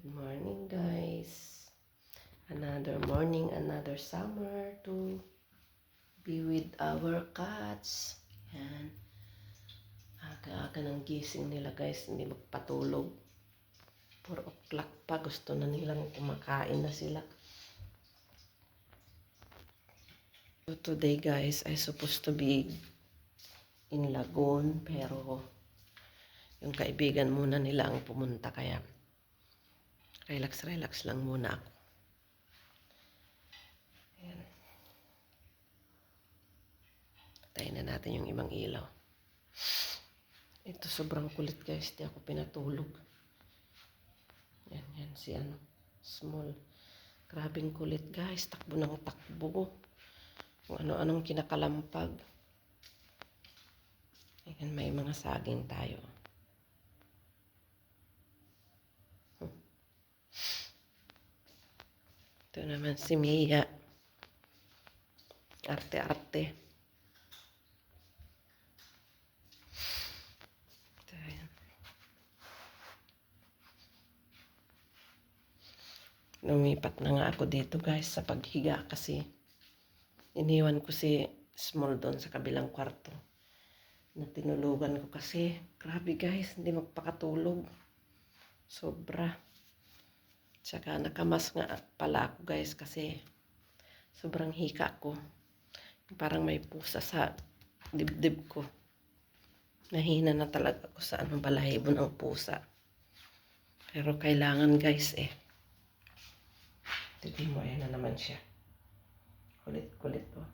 Morning guys, another morning, another summer to be with our cats. Yan, aga-aga ng gising nila guys, hindi magpatulog. 4 o'clock pa, gusto na nilang kumakain na sila. So today guys, I supposed to be in Lagoon, pero yung kaibigan muna nila ang pumunta, kaya relax lang muna ako. Ayan. Patayin na natin yung ibang ilaw. Ito sobrang kulit guys, di ako pinatulog. Yan si small. Grabing kulit guys, takbo ng takbo. Kung ano-anong kinakalampag. Ayan, may mga saging tayo. Ito naman si Mia. Arte-arte. Ito, ayan. Lumipat na nga ako dito guys sa paghiga kasi iniwan ko si Small doon sa kabilang kwarto. Na tinulugan ko kasi grabe guys, hindi magpakatulog. Sobra. Tsaka nakamas nga pala ako guys kasi sobrang hika ko. Parang may pusa sa dibdib ko. Nahina na talaga ako sa balahibo ng pusa. Pero kailangan guys eh. Tignan mo, ayan na naman siya. Kulit-kulit po.